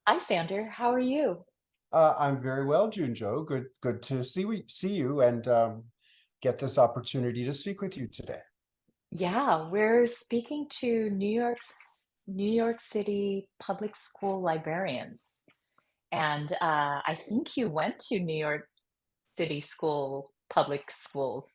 Hi, Sandor. How are you? I'm very well, Junjo. Good to see you and get this opportunity to speak with you today. Yeah, we're speaking to New York City public school librarians. And I think you went to New York City school public schools.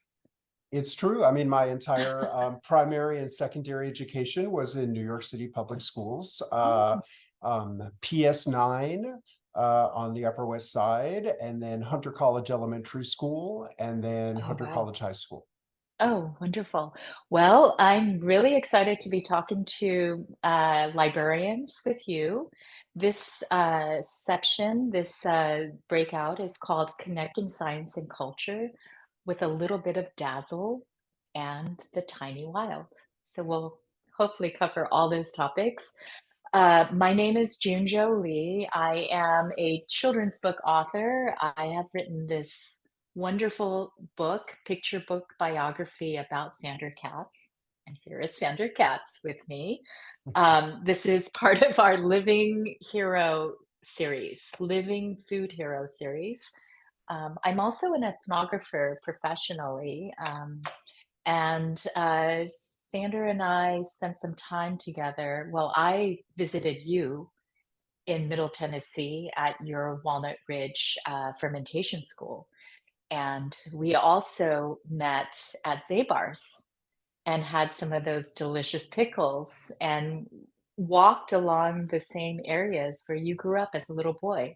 It's true. I mean, my entire primary and secondary education was in New York City public schools. Oh, PS9 on the Upper West Side, and then Hunter College Elementary School, and then oh, Hunter wow. College High School. Oh, wonderful. Well, I'm really excited to be talking to librarians with you. This section, this breakout is called Connecting Science and Culture with a little bit of Dazzle and the Tiny Wild. So we'll hopefully cover all those topics. My name is Junjo Lee. I am a children's book author. I have written this wonderful book, picture book biography about Sandor Katz. And here is Sandor Katz with me. This is part of our Living Hero series, Living Food Hero series. I'm also an ethnographer professionally, and Sandra and I spent some time together. Well, I visited you in Middle Tennessee at your Walnut Ridge fermentation school. And we also met at Zabar's and had some of those delicious pickles and walked along the same areas where you grew up as a little boy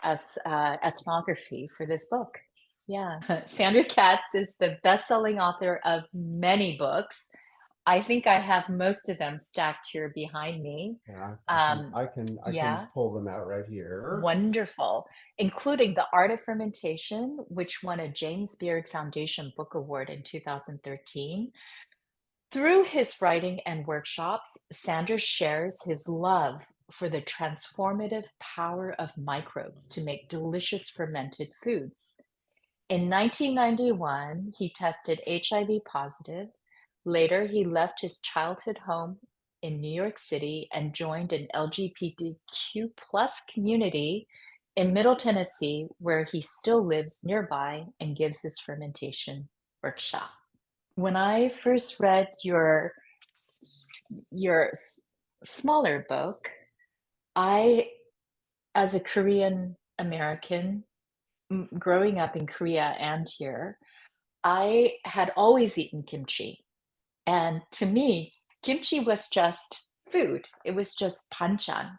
as ethnography for this book. Yeah. Sandra Katz is the best-selling author of many books. I think I have most of them stacked here behind me. Yeah, Um, I can yeah, pull them out right here. wonderful, including The Art of Fermentation, which won a James Beard Foundation Book Award in 2013. Through his writing and workshops, Sanders shares his love for the transformative power of microbes to make delicious fermented foods. In 1991, he tested HIV positive. Later, he left his childhood home in New York City and joined an LGBTQ plus community in Middle Tennessee, where he still lives nearby and gives his fermentation workshop. When I first read your smaller book, I, as a Korean American, growing up in Korea and here, I had always eaten kimchi. And to me, kimchi was just food. It was just banchan.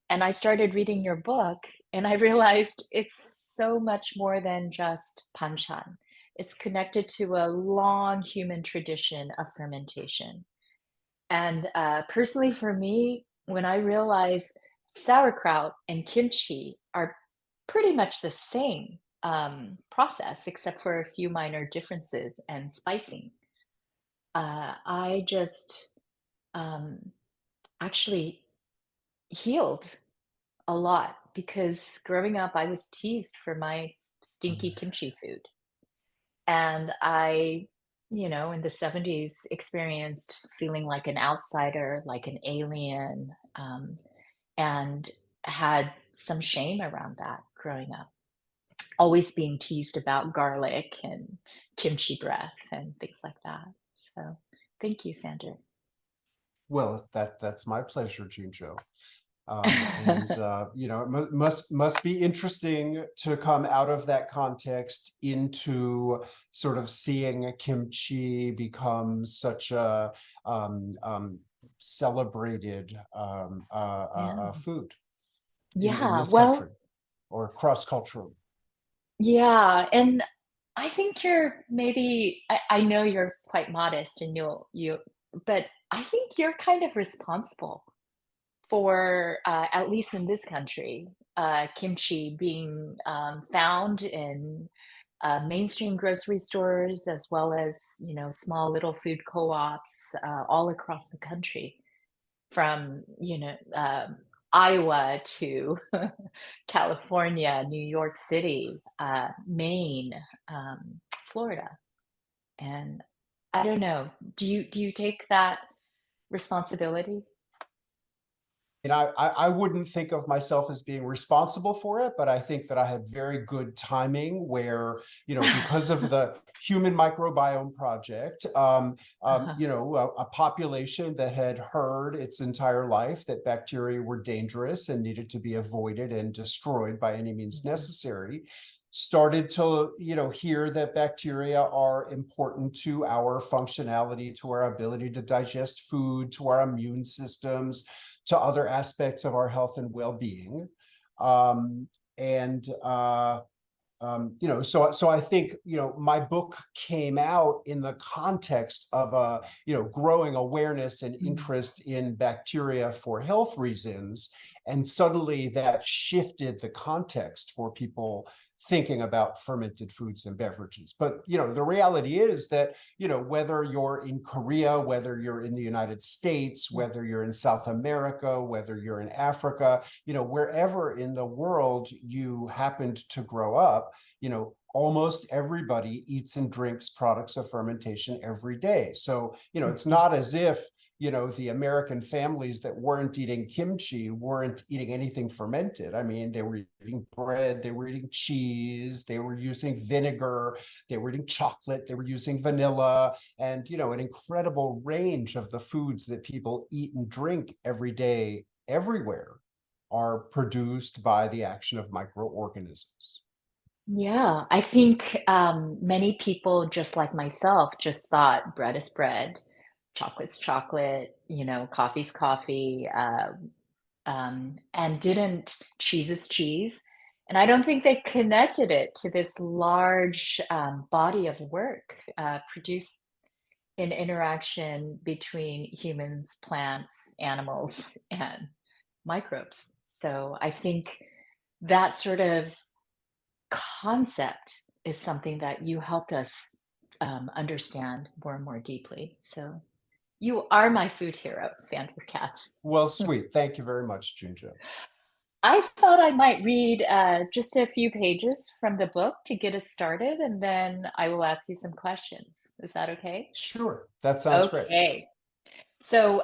And I started reading your book and I realized it's so much more than just banchan. It's connected to a long human tradition of fermentation. And personally, for me, when I realized sauerkraut and kimchi are pretty much the same process, except for a few minor differences and spicing, I just um, actually healed a lot because growing up, I was teased for my stinky kimchi food. And in the 70s, experienced feeling like an outsider, like an alien, and had some shame around that growing up. Always being teased about garlic and kimchi breath and things like that. So thank you, Sandra. Well, that's my pleasure, Junjo. And it must be interesting to come out of that context into sort of seeing kimchi become such a celebrated Yeah. food in Yeah. this country Well, or cross culturally. yeah. And I think I know you're quite modest and but I think you're kind of responsible for, at least in this country, kimchi being found in mainstream grocery stores as well as, small little food co-ops all across the country, from, Iowa to California, New York City, Maine, Florida. And I don't know, do you take that responsibility? I wouldn't think of myself as being responsible for it, but I think that I had very good timing where, because of the Human Microbiome Project, Uh-huh. a population that had heard its entire life that bacteria were dangerous and needed to be avoided and destroyed by any means Mhm. necessary started to hear that bacteria are important to our functionality, to our ability to digest food, to our immune systems, to other aspects of our health and well-being. Um, and so I think my book came out in the context of a growing awareness and Mm. interest in bacteria for health reasons, and suddenly that shifted the context for people thinking about fermented foods and beverages. But the reality is that whether you're in Korea, whether you're in the United States, Mm. whether you're in South America, whether you're in Africa, wherever in the world you happened to grow up, almost everybody eats and drinks products of fermentation every day. So it's Mhm. not as if the American families that weren't eating kimchi weren't eating anything fermented. I mean, they were eating bread, they were eating cheese, they were using vinegar, they were eating chocolate, they were using vanilla, and an incredible range of the foods that people eat and drink every day everywhere are produced by the action of microorganisms. Yeah, I think many people, just like myself, just thought bread is bread, chocolate's chocolate, coffee's coffee, and didn't cheese is cheese. And I don't think they connected it to this large body of work produced in interaction between humans, plants, animals, and microbes. So I think that sort of concept is something that you helped us understand more and more deeply. So you are my food hero, Sandor Katz. Well, sweet. Thank you very much, Junjo. I thought I might read just a few pages from the book to get us started, and then I will ask you some questions. Is that okay? Sure, that sounds great. Okay. So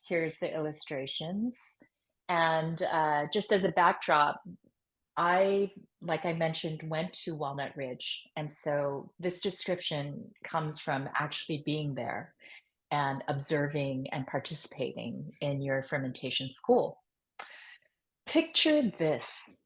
here's the illustrations. And just as a backdrop, I, like I mentioned, went to Walnut Ridge. And so this description comes from actually being there and observing and participating in your fermentation school. Picture this: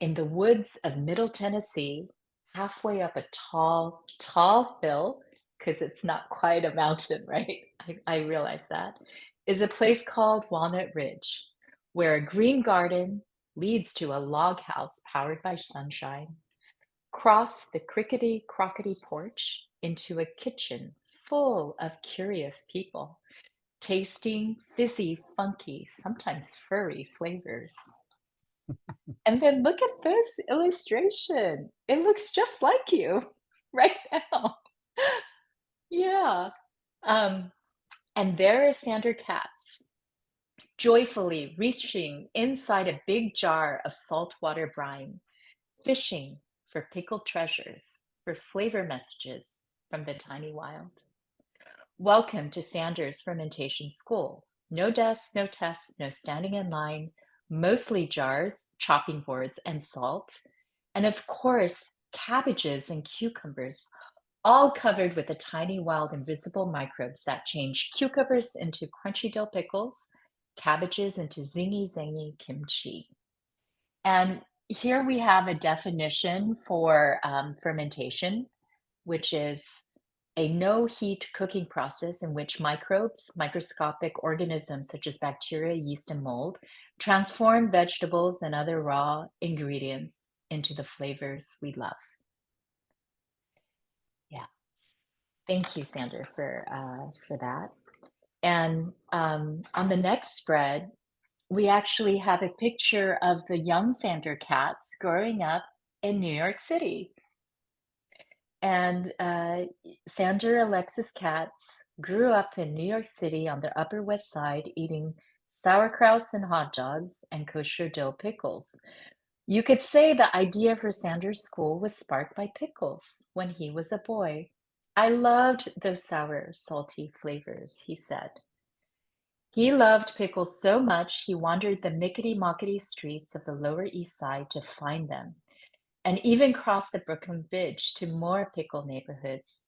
in the woods of Middle Tennessee, halfway up a tall, tall hill, because it's not quite a mountain, right? I realize that, is a place called Walnut Ridge, where a green garden leads to a log house powered by sunshine. Cross the crickety crockety porch into a kitchen full of curious people, tasting fizzy, funky, sometimes furry flavors. And then look at this illustration. It looks just like you right now. Yeah. Um, and there is Sandor Katz, joyfully reaching inside a big jar of saltwater brine, fishing for pickled treasures, for flavor messages from the tiny wild. Welcome to Sandor's Fermentation School. No desks, no tests, no standing in line, mostly jars, chopping boards, and salt. And of course, cabbages and cucumbers, all covered with the tiny wild invisible microbes that change cucumbers into crunchy dill pickles, cabbages into zingy zangy kimchi. And here we have a definition for fermentation, which is a no heat cooking process in which microbes, microscopic organisms such as bacteria, yeast, and mold, transform vegetables and other raw ingredients into the flavors we love. Yeah, thank you, Sandra, for that. And on the next spread, we actually have a picture of the young Sandor Katz growing up in New York City. And Sandor Ellix Katz grew up in New York City on the Upper West Side eating sauerkrauts and hot dogs and kosher dill pickles. You could say the idea for Sandor's school was sparked by pickles when he was a boy. I loved those sour, salty flavors, he said. He loved pickles so much he wandered the mickety-mockety streets of the Lower East Side to find them, and even crossed the Brooklyn Bridge to more pickle neighborhoods.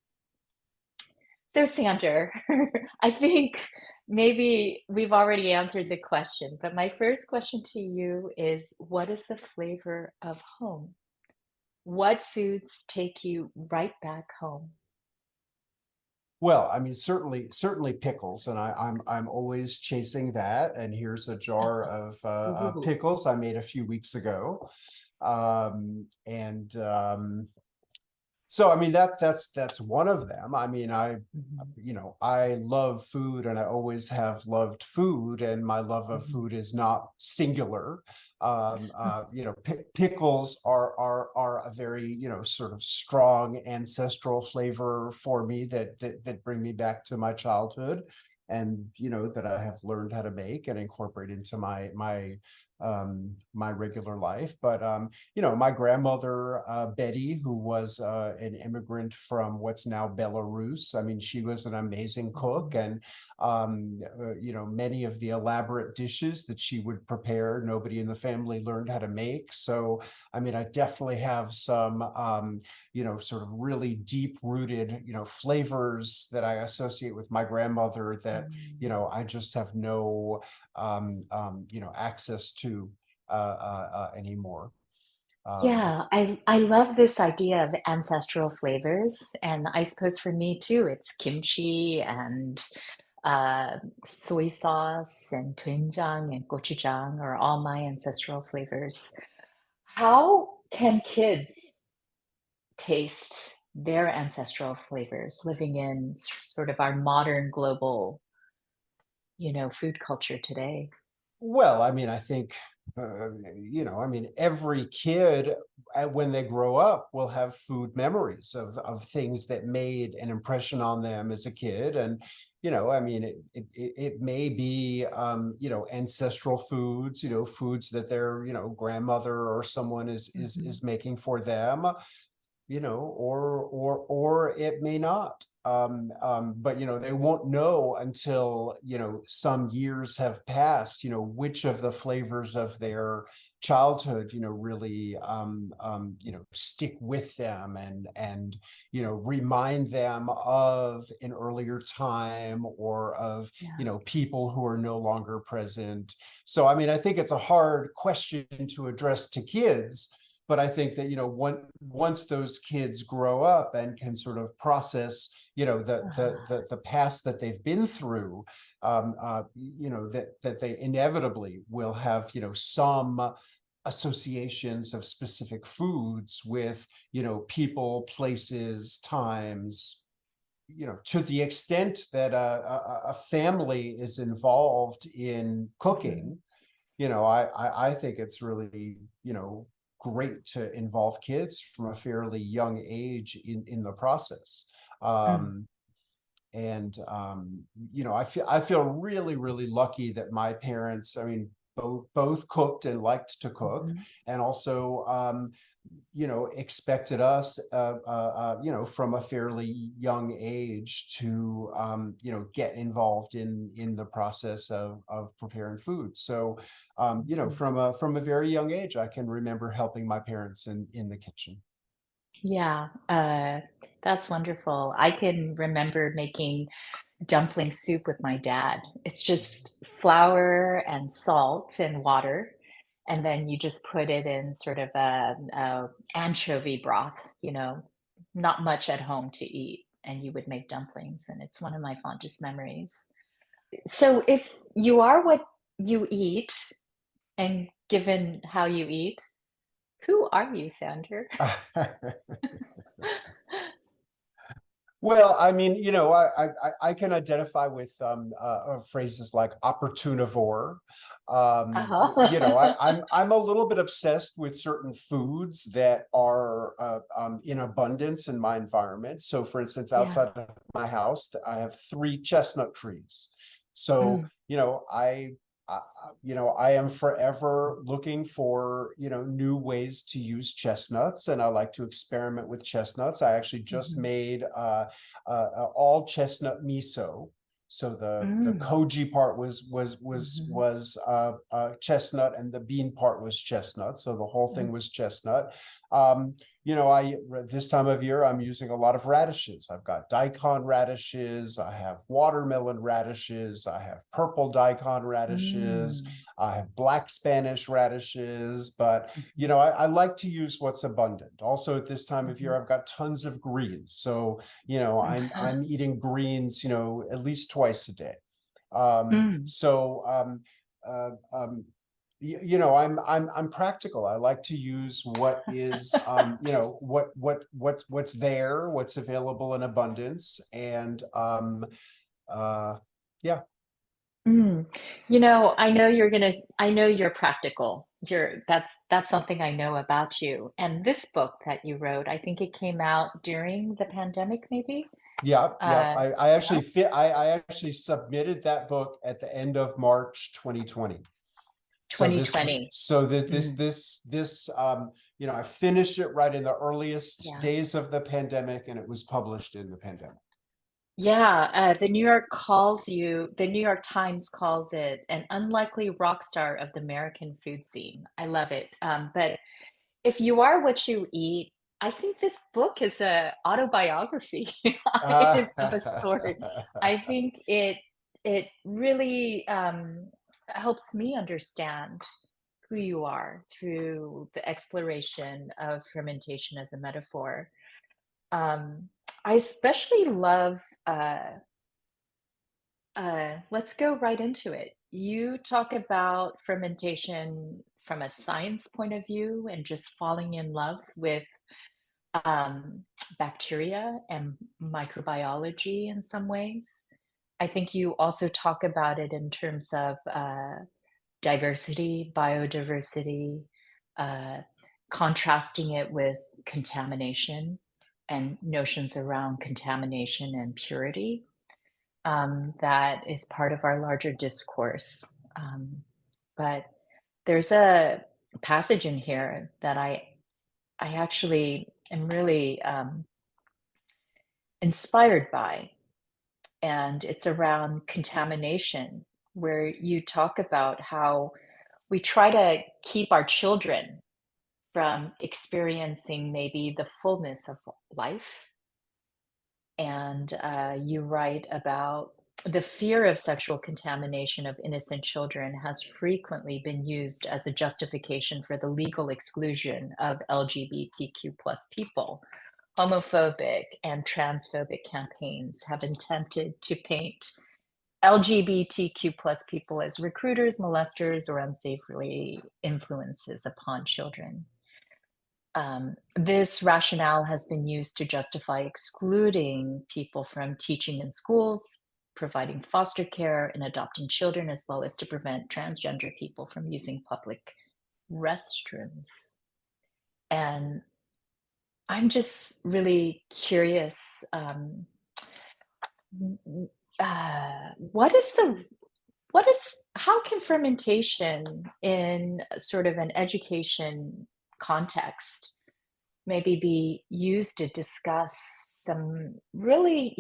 So, Sander, I think maybe we've already answered the question, but my first question to you is, what is the flavor of home? What foods take you right back home? Well, I mean, certainly pickles, and I'm always chasing that. And here's a jar of Ooh. pickles I made a few weeks ago, and so I mean that's one of them. I mean, Mhm, I love food and I always have loved food, and my love of mhm, food is not singular. Pickles are a very, sort of strong ancestral flavor for me that bring me back to my childhood, and that I have learned how to make and incorporate into my regular life. But my grandmother, Betty, who was an immigrant from what's now Belarus. I mean, she was an amazing cook, mhm. and many of the elaborate dishes that she would prepare, nobody in the family learned how to make. So, I mean, I definitely have some, sort of really deep-rooted, flavors that I associate with my grandmother that, Mm. I just have no access to anymore. Um, Yeah, I love this idea of ancestral flavors, and I suppose for me too, it's kimchi and uh, soy sauce and doenjang and gochujang are all my ancestral flavors. How can kids taste their ancestral flavors living in sort of our modern global, food culture today? Well, I mean, I think, I mean, every kid, when they grow up, will have food memories of things that made an impression on them as a kid. And, I mean, it may be, ancestral foods, foods that their, grandmother or someone is Mhm. making for them, or it may not. But they won't know until some years have passed. Which of the flavors of their childhood really stick with them, and remind them of an earlier time, or of Yeah. people who are no longer present. So I mean, I think it's a hard question to address to kids, but I think that once those kids grow up and can sort of process the past that they've been through, that they inevitably will have some associations of specific foods with people, places, times, to the extent that a family is involved in Mhm. cooking. I think it's really, great to involve kids from a fairly young age in the process. Mm. Um, and I feel really, really lucky that my parents, I mean, both cooked and liked to cook, Mhm. and also expected us, from a fairly young age to, get involved in the process of preparing food. So, Mhm. from a very young age, I can remember helping my parents in the kitchen. Yeah, that's wonderful. I can remember making dumpling soup with my dad. It's just flour and salt and water, and then you just put it in sort of a anchovy broth, not much at home to eat, and you would make dumplings, and it's one of my fondest memories. So if you are what you eat, and given how you eat, who are you, Sander? Well, I mean, I can identify with phrases like opportunivore. Uh-huh. I'm a little bit obsessed with certain foods that are in abundance in my environment. So, for instance, Yeah. outside of my house, I have 3 chestnut trees. So, Mm, I am forever looking for, new ways to use chestnuts, and I like to experiment with chestnuts. I actually just mhm. made all chestnut miso. So the Mm. koji part Mhm. was chestnut, and the bean part was chestnut. So the whole thing was chestnut. I this time of year I'm using a lot of radishes. I've got daikon radishes, I have watermelon radishes, I have purple daikon radishes, Mm. I have black Spanish radishes, but Mhm. I like to use what's abundant. Also at this time of year, Mhm. I've got tons of greens. So, I'm eating greens, at least twice a day. Um, Mm. so I'm practical. I like to use what is what's there, what's available in abundance, and uh, yeah. Mm. I know you're practical. That's something I know about you. And this book that you wrote, I think it came out during the pandemic, maybe? Yeah. Uh, I yeah, actually I actually submitted that book at the end of March 2020. So this 2020. so that Mm. this I finished it right in the earliest Yeah. days of the pandemic, and it was published in the pandemic. Yeah, the New York Times calls it an unlikely rock star of the American food scene. I love it. But if you are what you eat, I think this book is a autobiography of a sort. I think it really helps me understand who you are through the exploration of fermentation as a metaphor. Um, I especially love let's go right into it. You talk about fermentation from a science point of view and just falling in love with um, bacteria and microbiology in some ways. I think you also talk about it in terms of diversity, biodiversity, uh, contrasting it with contamination and notions around contamination and purity that is part of our larger discourse. But there's a passage in here that I actually am really inspired by, and it's around contamination, where you talk about how we try to keep our children from experiencing maybe the fullness of life. And you write about the fear of sexual contamination of innocent children has frequently been used as a justification for the legal exclusion of LGBTQ plus people. Homophobic and transphobic campaigns have attempted to paint LGBTQ plus people as recruiters, molesters, or unsavory influences upon children. This rationale has been used to justify excluding people from teaching in schools, providing foster care, and adopting children, as well as to prevent transgender people from using public restrooms. And I'm just really curious. What is how can fermentation in sort of an education context maybe be used to discuss some really,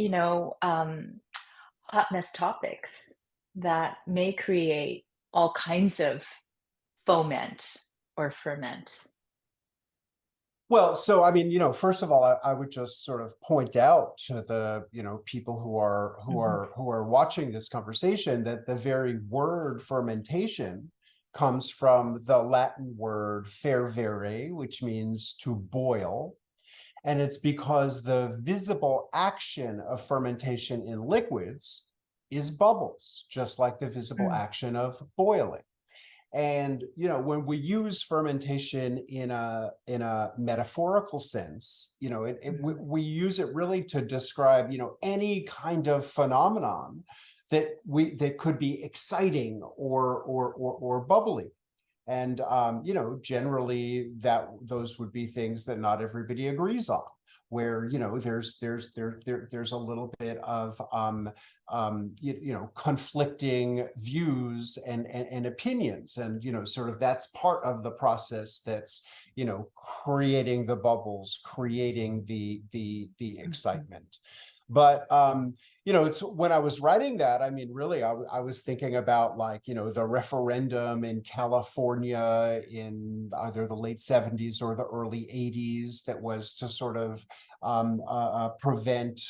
hot mess topics that may create all kinds of foment or ferment. Well, so I mean, first of all, I would just sort of point out to the, people Mhm. who are watching this conversation that the very word fermentation comes from the Latin word fervere, which means to boil. And it's because the visible action of fermentation in liquids is bubbles, just like the visible Mm, action of boiling. And when we use fermentation in a metaphorical sense, mhm, we use it really to describe any kind of phenomenon that could be exciting or bubbly. And generally that those would be things that not everybody agrees on, where there's a little bit of conflicting views and opinions, and sort of that's part of the process that's creating the bubbles, creating the mhm, excitement. But it's when I was writing that, I mean, really, I was thinking about, like, the referendum in California in either the late 70s or the early 80s that was to sort of prevent,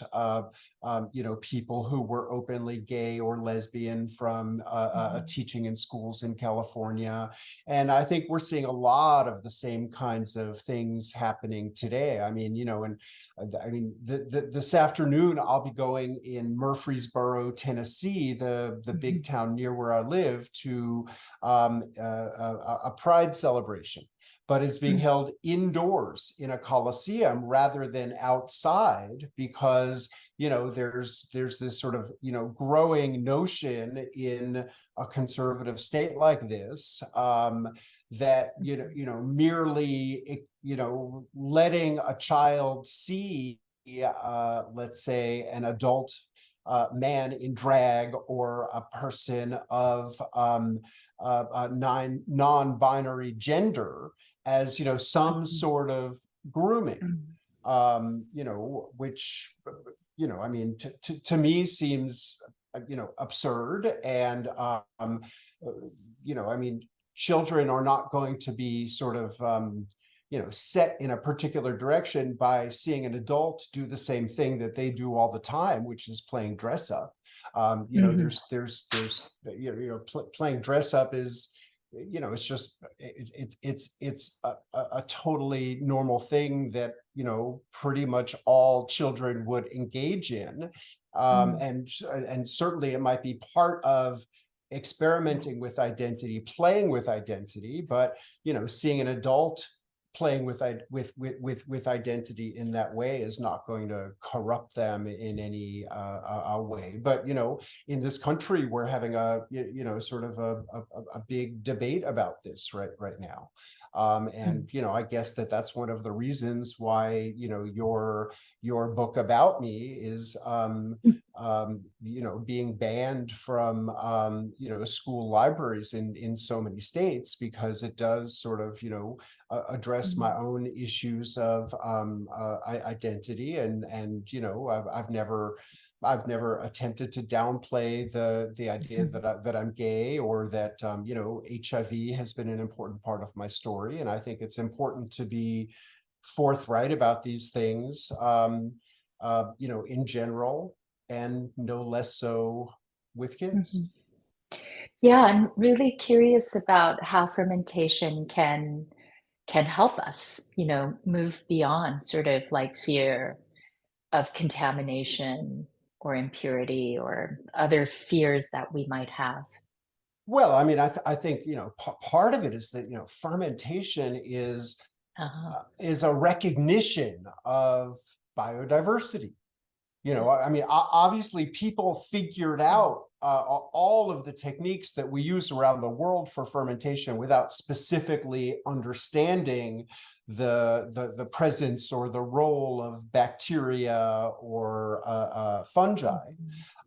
people who were openly gay or lesbian from Mhm. teaching in schools in California. And I think we're seeing a lot of the same kinds of things happening today. I mean, and this afternoon I'll be going in Murfreesboro, Tennessee, the big Mhm. town near where I live, to a pride celebration. But it's being Mm. held indoors in a coliseum rather than outside, because there's this sort of growing notion in a conservative state like this, that merely letting a child see, let's say, an adult man in drag, or a person of non-binary gender, as some Mhm. sort of grooming, Mm. which I mean, to me seems absurd. And I mean, children are not going to be sort of set in a particular direction by seeing an adult do the same thing that they do all the time, which is playing dress up. Mhm. There's playing dress up is, it's just it's a totally normal thing that pretty much all children would engage in. Mm. And certainly it might be part of experimenting with identity, playing with identity. But seeing an adult playing with identity in that way is not going to corrupt them in any way. But in this country, we're having a sort of a big debate about this right now. Mm. And I guess that's one of the reasons why your book about me is being banned from school libraries in so many states, because it does sort of address my Mm. own issues of identity. And I've never attempted to downplay the idea Mhm. that I'm gay, or that HIV has been an important part of my story. And I think it's important to be forthright about these things, in general, and no less so with kids. Mhm. Yeah, I'm really curious about how fermentation can help us, move beyond sort of like fear of contamination or impurity or other fears that we might have. Well, I mean, I think part of it is that fermentation Uh-huh. is a recognition of biodiversity. I mean, obviously, people figured out all of the techniques that we use around the world for fermentation without specifically understanding the presence or the role of bacteria or fungi.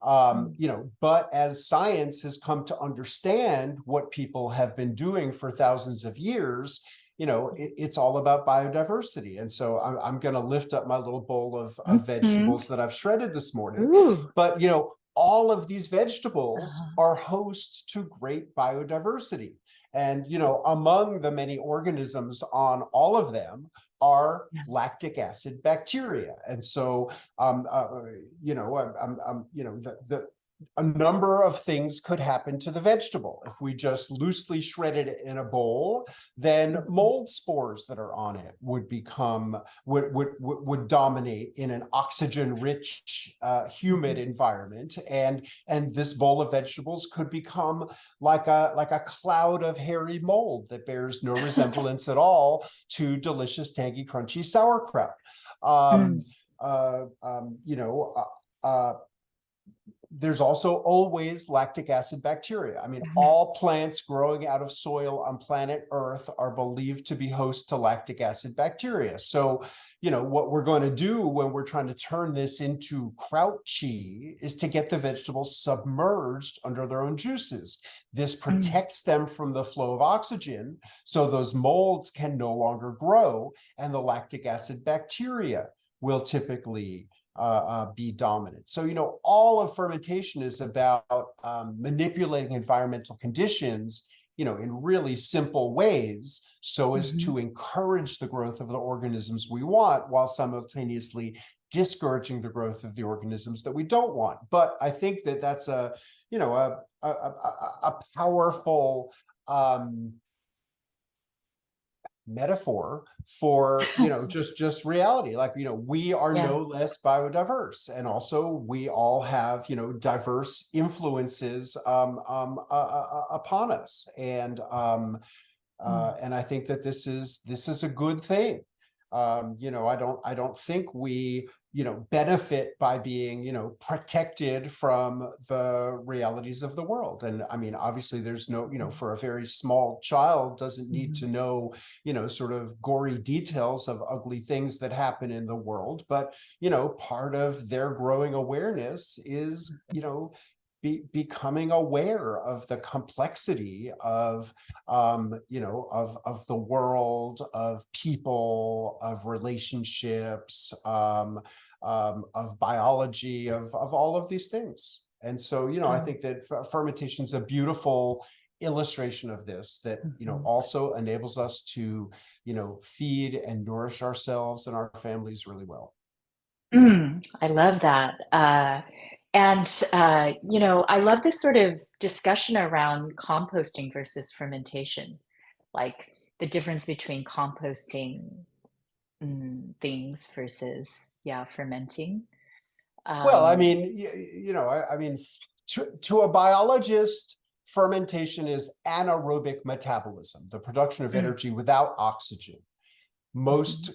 Mhm. But as science has come to understand what people have been doing for thousands of years, it's all about biodiversity. And so I'm going to lift up my little bowl of Mhm. vegetables that I've shredded this morning. Ooh. But all of these vegetables Uh-huh. are hosts to great biodiversity. And among the many organisms on all of them are Yeah. lactic acid bacteria. And so the a number of things could happen to the vegetable. If we just loosely shredded it in a bowl, then Mhm. mold spores that are on it would dominate in an oxygen rich, humid Mhm. environment. And this bowl of vegetables could become like a cloud of hairy mold that bears no resemblance at all to delicious, tangy, crunchy sauerkraut. Mm. um, uh, um, you know uh, uh, there's also always lactic acid bacteria. I mean, Mhm. all plants growing out of soil on planet Earth are believed to be host to lactic acid bacteria. So, what we're going to do when we're trying to turn this into kraut cheese is to get the vegetables submerged under their own juices. This Mm. protects them from the flow of oxygen, so those molds can no longer grow, and the lactic acid bacteria will typically be dominant. So, all of fermentation is about manipulating environmental conditions, in really simple ways so as Hmm. to encourage the growth of the organisms we want while simultaneously discouraging the growth of the organisms that we don't want. But I think that that's a powerful metaphor for just reality. Like, we are Yeah. no less biodiverse, and also we all have diverse influences upon us, Mm. and I think that this is a good thing. I don't think we benefit by being protected from the realities of the world. And I mean, obviously there's no, for a very small child doesn't need Mhm. to know sort of gory details of ugly things that happen in the world, but part of their growing awareness is becoming aware of the complexity of of the world, of people, of relationships, of biology, of all of these things. And so I Oh. think that fermentation is a beautiful illustration of this, that Mhm. also enables us to feed and nourish ourselves and our families really well. I love that. I love this sort of discussion around composting versus fermentation, like the difference between composting things versus, yeah, fermenting. Well, I Um, mean, I mean, to a biologist, fermentation is anaerobic metabolism, the production of mm, energy without oxygen. mhm, Most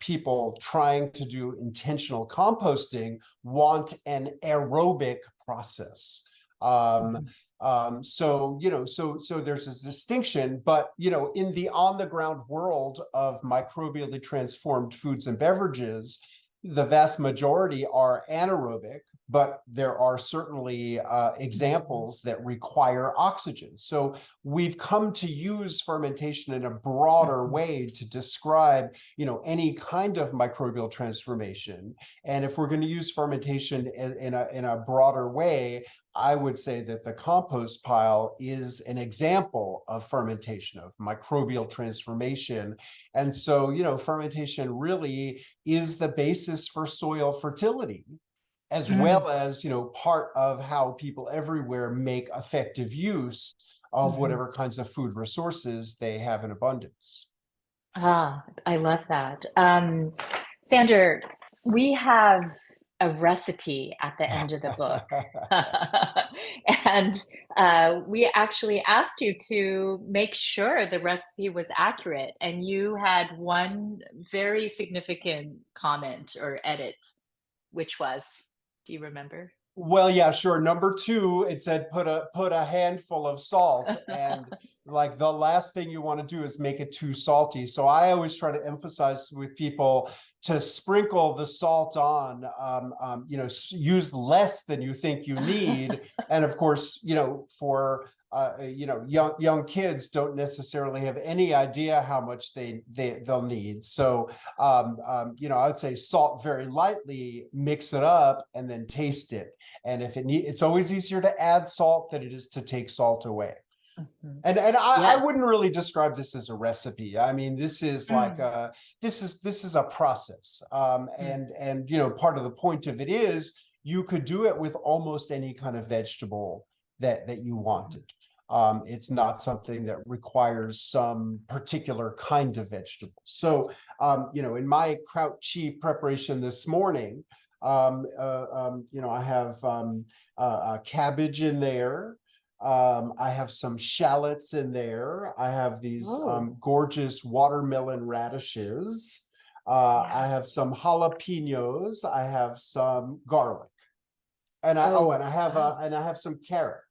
people trying to do intentional composting want an aerobic process. Um, mhm, so there's this distinction, but in the on the ground world of microbially transformed foods and beverages, the vast majority are anaerobic, but there are certainly mhm, examples that require oxygen. So we've come to use fermentation in a broader mhm, way to describe any kind of microbial transformation. And if we're going to use fermentation in a broader way, I would say that the compost pile is an example of fermentation, of microbial transformation. And so fermentation really is the basis for soil fertility, as mm, well as part of how people everywhere make effective use of mhm. whatever kinds of food resources they have in abundance. Ah, I love that. Sandor, we have a recipe at the end of the book. And we actually asked you to make sure the recipe was accurate. And you had one very significant comment or edit, which was, do you remember? Well, yeah, sure. Number two, it said put a handful of salt, and like the last thing you want to do is make it too salty. So I always try to emphasize with people to sprinkle the salt on. Use less than you think you need, and of course, for young kids don't necessarily have any idea how much they'll need. So I would say salt very lightly, mix it up, and then taste it. And if it's always easier to add salt than it is to take salt away. Mhm. And I Yes. wouldn't really describe this as a recipe. I mean, this is like Mm, this is a process. mm, And part of the point of it is you could do it with almost any kind of vegetable that you mhm. wanted. It's not something that requires some particular kind of vegetable. So, in my kraut cheese preparation this morning, I have cabbage in there. I have some shallots in there. I have these Oh, gorgeous watermelon radishes. I yeah. have some jalapenos. I have some garlic, and I oh, Oh, and I have wow. some carrot.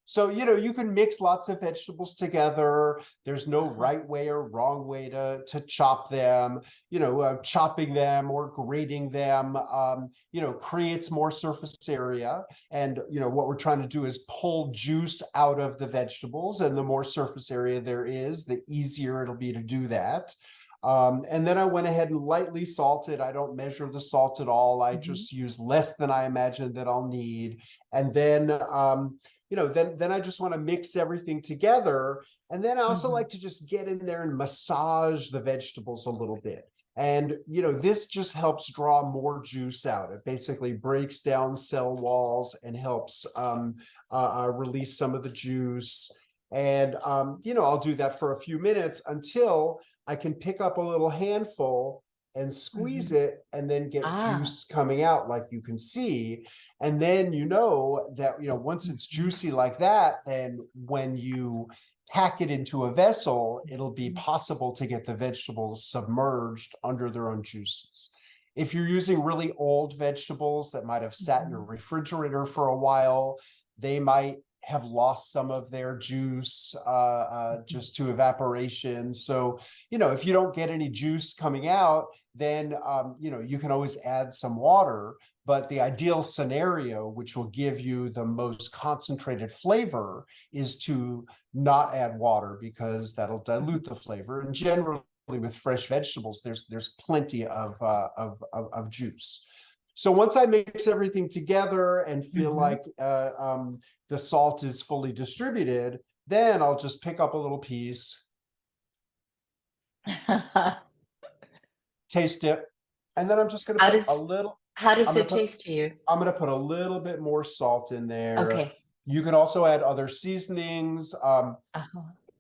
So you can mix lots of vegetables together. There's no Uh-huh. right way or wrong way to chop them. Chopping them or grating them creates more surface area. And what we're trying to do is pull juice out of the vegetables, and the more surface area there is, the easier it'll be to do that. And then I went ahead and lightly salted. I don't measure the salt at all. I Mhm. just use less than I imagine that I'll need. And then, then I just want to mix everything together. And then I also Mhm. like to just get in there and massage the vegetables a little bit. And, this just helps draw more juice out. It basically breaks down cell walls and helps release some of the juice. And, I'll do that for a few minutes until I can pick up a little handful and squeeze Mhm. it and then get Ah. juice coming out like you can see. And then that, once it's Mhm. juicy like that, then when you pack it into a vessel, it'll be Mhm. possible to get the vegetables submerged under their own juices. If you're using really old vegetables that might have sat in your Mhm. refrigerator for a while, they might have lost some of their juice Mhm. just to evaporation. So, if you don't get any juice coming out, then, you can always add some water. But the ideal scenario, which will give you the most concentrated flavor, is to not add water because that'll dilute Mhm. the flavor. And generally, with fresh vegetables, there's plenty of juice. So once I mix everything together and feel Mhm. like the salt is fully distributed, then I'll just pick up a little piece, taste it, and then I'm just going to How put a does little. how does I'm going it to put taste to you? I'm going to put a little bit more salt in there. Okay. You can also add other seasonings. Uh-huh.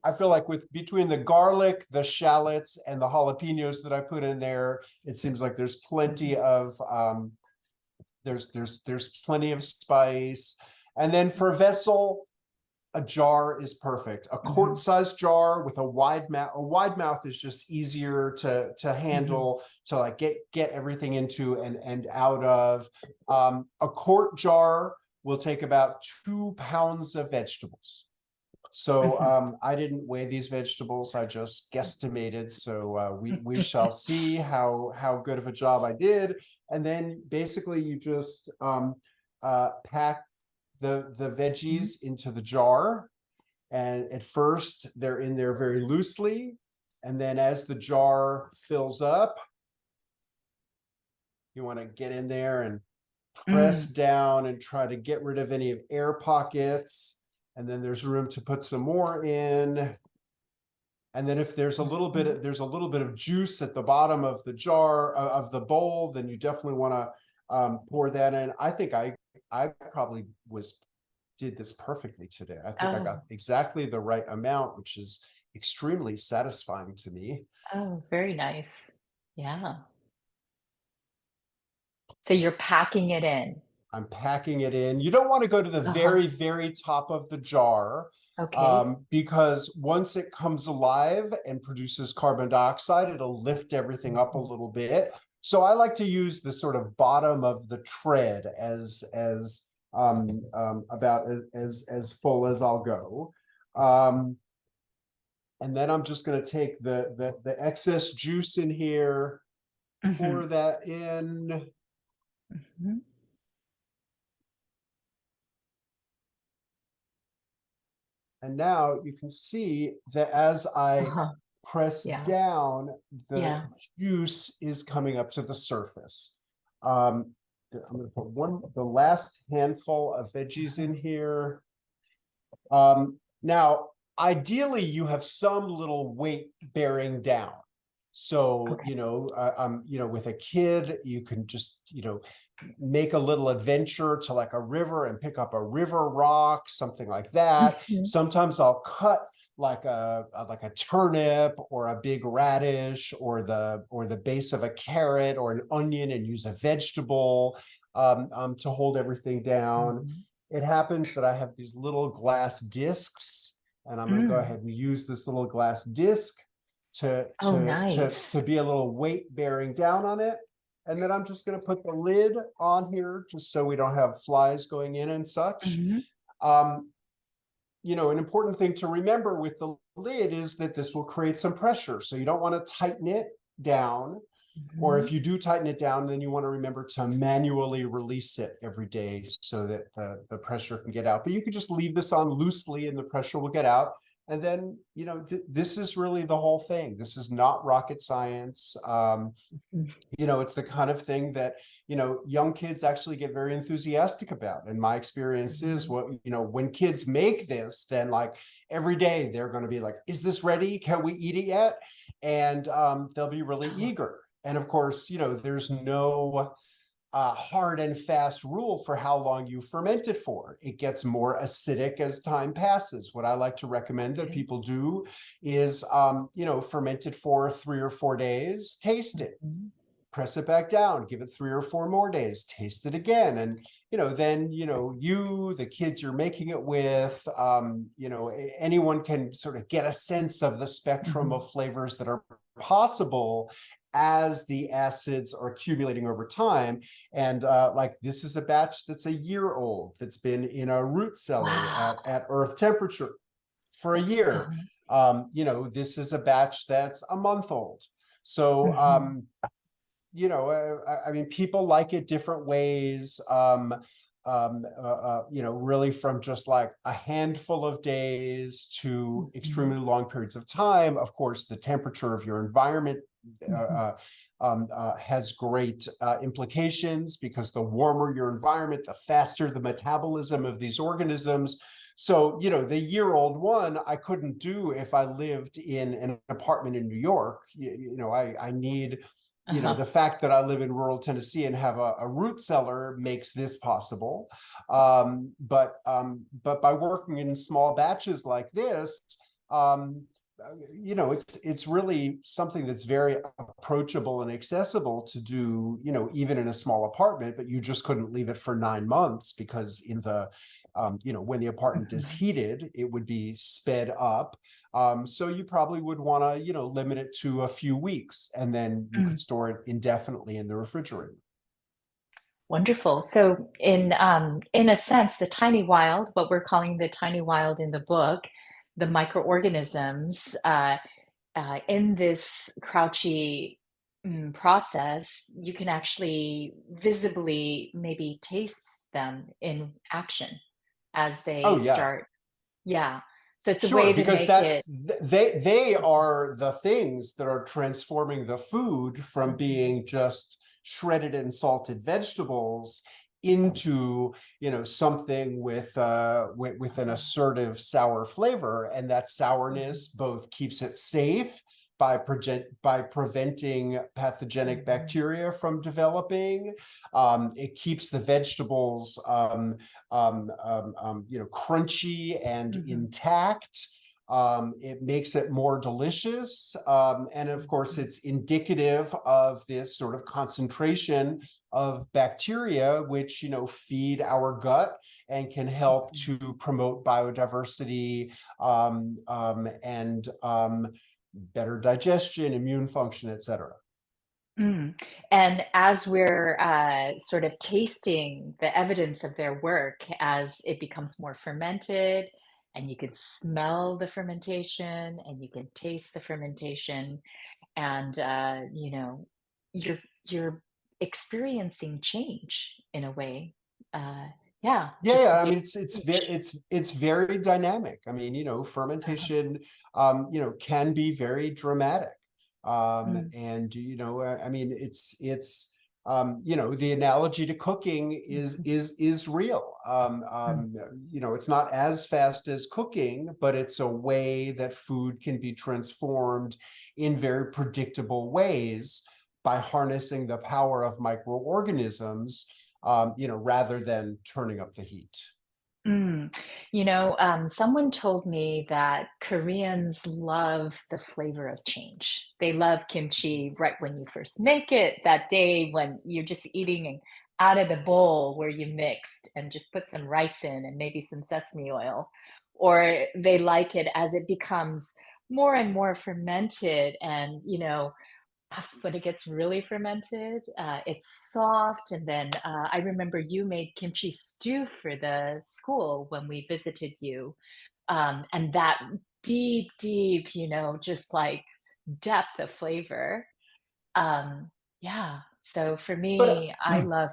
I feel like with between the garlic, the shallots, and the jalapenos that I put in there, it seems like there's plenty Mhm. of there's plenty of spice. And then for vessel, a jar is perfect. A Mhm. quart-sized jar with a wide mouth. A wide mouth is just easier to Mhm. handle, to like get everything into and out of. A quart jar will take about 2 pounds of vegetables. So Mhm. I didn't weigh these vegetables. I just guesstimated. So we shall see how good of a job I did. And then basically you just pack the Mhm. veggies into the jar. And at first they're in there very loosely. And then as the jar fills up, you want to get in there and press Mm. down and try to get rid of any air pockets. And then there's room to put some more in. And then if Mhm. there's a little bit of juice at the bottom of the jar of the bowl, then you definitely want to pour that in. I think I probably was did this perfectly today. I think I got Oh. exactly the right amount, which is extremely satisfying to me. Oh, very nice. Yeah. So you're packing it in. I'm packing it in. You don't want to go to the Uh-huh. very, very top of the jar, Okay. because once it comes alive and produces carbon dioxide, it'll lift everything up a Mhm. little bit. So I like to use the sort of bottom of the tread as about as full as I'll go. Um, and then I'm just going to take the excess juice in here, Mhm. pour that in. Mhm. And now you can see that as I Uh-huh. press Yeah. down, the Yeah. juice is coming up to the surface. Um, I'm going to put the last handful of veggies in here. Now, ideally, you have some little weight bearing down. So, Okay. with a kid, you can just, make a little adventure to like a river and pick up a river rock, something like that. Mhm. Sometimes I'll cut like a turnip or a big radish or the base of a carrot or an onion and use a vegetable to hold everything down. Mhm. It happens that I have these little glass discs, and I'm going to go Mm. ahead and use this little glass disc to Oh, to to to nice. be a little weight bearing down on it. And then I'm just going to put the lid on here just so we don't have flies going in and such. Mhm. Um, an important thing to remember with the lid is that this will create some pressure. So you don't want to tighten it down. Or if Mhm. you do tighten it down, then you want to remember to manually release it every day so that the pressure can get out. But you could just leave this on loosely and the pressure will get out. And then, this is really the whole thing. This is not rocket science. Mhm. It's the kind of thing that, young kids actually get very enthusiastic about. And my experience is, Mhm. when kids make this, then like every day they're going to be like, is this ready? Can we eat it yet? And they'll be really Oh, eager. And of course, there's no hard and fast rule for how long you ferment it for. It gets more acidic as time passes. What I like to recommend that okay. people do is, ferment it for 3 or 4 days, taste it, Mhm. press it back down, give it 3 or 4 more days, taste it again. And, then, the kids you're making it with, anyone can sort of get a sense of the spectrum Mhm. of flavors that are possible as the acids are accumulating over time. And like this is a batch that's a year old, that's been in a root cellar Wow. at earth temperature for a year. Uh-huh. This is a batch that's a month old. So Mhm. I mean, people like it different ways. Really from just like a handful of days to Mhm. extremely long periods of time. Of course, the temperature of your environment Mhm. has great implications, because the warmer your environment, the faster the metabolism of these organisms. So, the year-old one, I couldn't do if I lived in an apartment in New York. I need, Uh-huh. the fact that I live in rural Tennessee and have a root cellar makes this possible. But by working in small batches like this, um, it's really something that's very approachable and accessible to do, even in a small apartment. But you just couldn't leave it for 9 months, because when the apartment is Mhm. heated, it would be sped up. So you probably would want to, limit it to a few weeks, and then you could Mm. store it indefinitely in the refrigerator. Wonderful. So in a sense, the tiny wild, what we're calling the tiny wild in the book, the microorganisms in this crouchy process, you can actually visibly maybe taste them in action as Oh they yeah. start. Yeah. So it's a Sure, way to because make it. they are the things that are transforming the food from Mhm. being just shredded and salted vegetables into, something with an Uh-huh. assertive sour flavor. And that sourness Mhm. both keeps it safe by preventing pathogenic Mhm. bacteria from developing. It keeps the vegetables crunchy and Mhm. intact. It makes it more delicious. And of course, Mhm. it's indicative of this sort of concentration of bacteria, which, feed our gut and can help Mhm. to promote biodiversity, and better digestion, immune function, etc. Mm. And as we're sort of tasting the evidence of their work, as it becomes more fermented, and you can smell the fermentation and you can taste the fermentation, and you're you're experiencing change in a way. Uh, yeah, Yeah, just yeah. I big mean, change. it's very dynamic. I mean, Uh-huh. fermentation, can be very dramatic. Mm. And I mean, the analogy to cooking is real. Mm. It's not as fast as cooking, but it's a way that food can be transformed in very predictable ways by harnessing the power of microorganisms, rather than turning up the heat. Mm. Someone told me that Koreans love the flavor of change. They love kimchi right when you first make it, that day when you're just eating out of the bowl where you mixed and just put some rice in and maybe some sesame oil. Or they like it as it becomes more and more fermented and, when it gets really fermented, it's soft. And then I remember you made kimchi stew for the school when we visited you. And that deep, deep, just like depth of flavor. Um, yeah. So for But me, I love,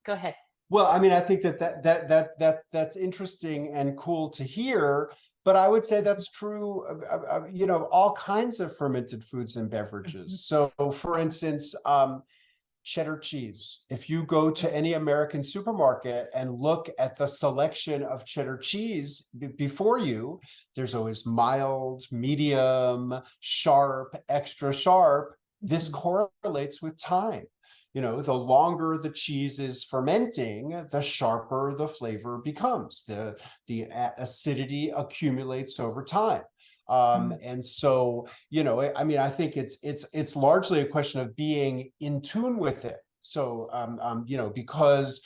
go ahead. well, I mean, I think that's interesting and cool to hear. but I would say that's true, all kinds of fermented foods and beverages. Mhm. So, for Yeah. instance, cheddar cheese. If you go to any American supermarket and look at the selection of cheddar cheese before you, there's always mild, medium, sharp, extra sharp. This Mhm. correlates with time. The longer the cheese is fermenting, the sharper the flavor becomes. The acidity accumulates over time. Mm. And so, I mean, I think it's largely a question of being in tune with it. So, because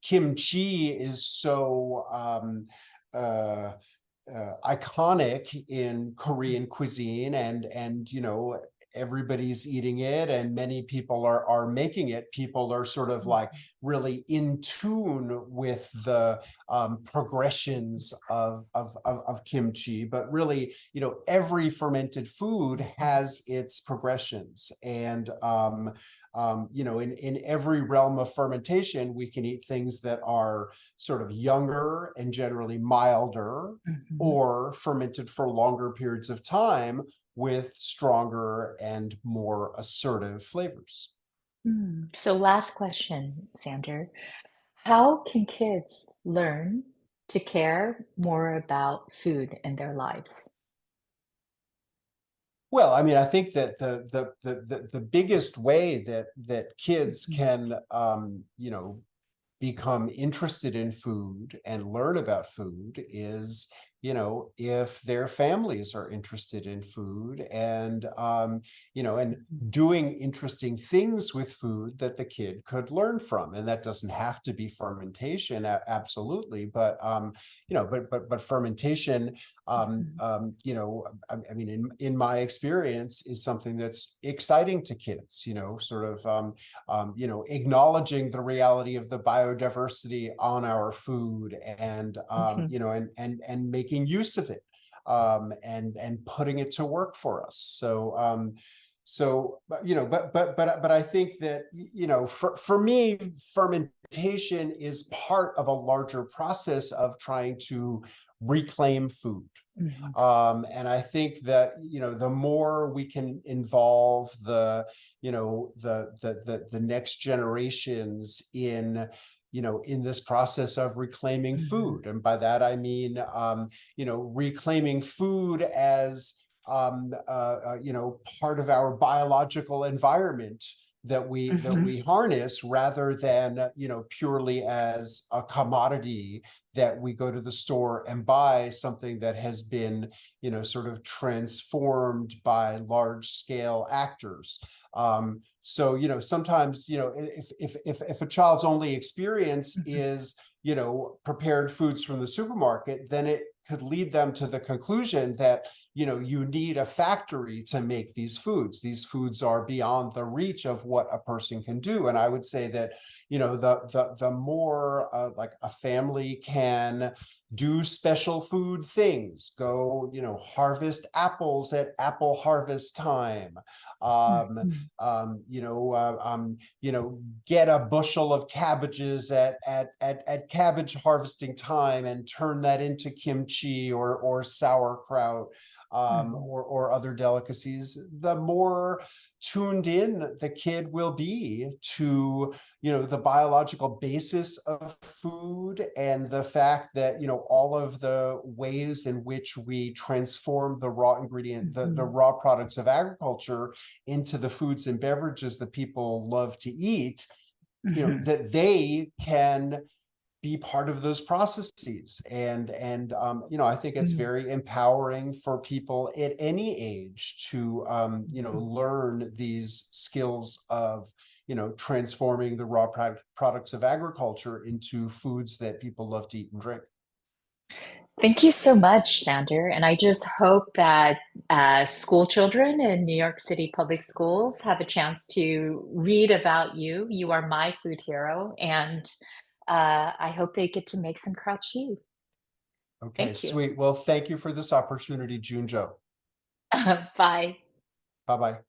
kimchi is so uh, iconic in Korean cuisine, and everybody's eating it, and many people are making it. People are sort of like Mhm. really in tune with the progressions of kimchi. But really, every fermented food has its progressions, and in every realm of fermentation, we can eat things that are sort of younger and generally milder, Mhm. or fermented for longer periods of time with stronger and more assertive flavors. So last question, Sander. How can kids learn to care more about food in their lives? Well, I mean, I think that the biggest way that kids Mhm. can become interested in food and learn about food is, if their families are interested in food, and Mhm. doing interesting things with food that the kid could learn from. And that doesn't have to be fermentation, absolutely, but but fermentation, Mhm. I mean, in my experience, is something that's exciting to kids, sort of acknowledging the reality of the biodiversity on our food, and Mhm. and making use of it, and putting it to work for us. So, but I think that, for me, fermentation is part of a larger process of trying to reclaim food. Mhm. And I think that, the more we can involve the next generations in this process of reclaiming Mhm. food. And by that I mean, reclaiming food as, part of our biological environment that we Mhm. harness, rather than, purely as a commodity that we go to the store and buy, something that has been, sort of transformed by large scale actors. So, sometimes, if a child's only experience Mhm. is, prepared foods from the supermarket, then it could lead them to the conclusion that, you need a factory to make these foods. These foods are beyond the reach of what a person can do. And I would say that, the more, like, a family can do special food things, go, harvest apples at apple harvest time, um, Mhm. um, you know, uh, um, get a bushel of cabbages at cabbage harvesting time and turn that into kimchi or sauerkraut, Mhm. or other delicacies. The more tuned in the kid will be to, the biological basis of food, and the fact that, all of the ways in which we transform the raw ingredient, the Mhm. raw products of agriculture, into the foods and beverages that people love to eat, Mhm. that they can be part of those processes. And I think it's Mhm. very empowering for people at any age to, Mhm. learn these skills of, transforming the raw products of agriculture into foods that people love to eat and drink. Thank you so much, Sander. And I just hope that school children in New York City public schools have a chance to read about you. You are my food hero, and I hope they get to make some kraut cheese. Okay, Thank you. sweet. Well, thank you for this opportunity, Junjo. Bye. Bye bye.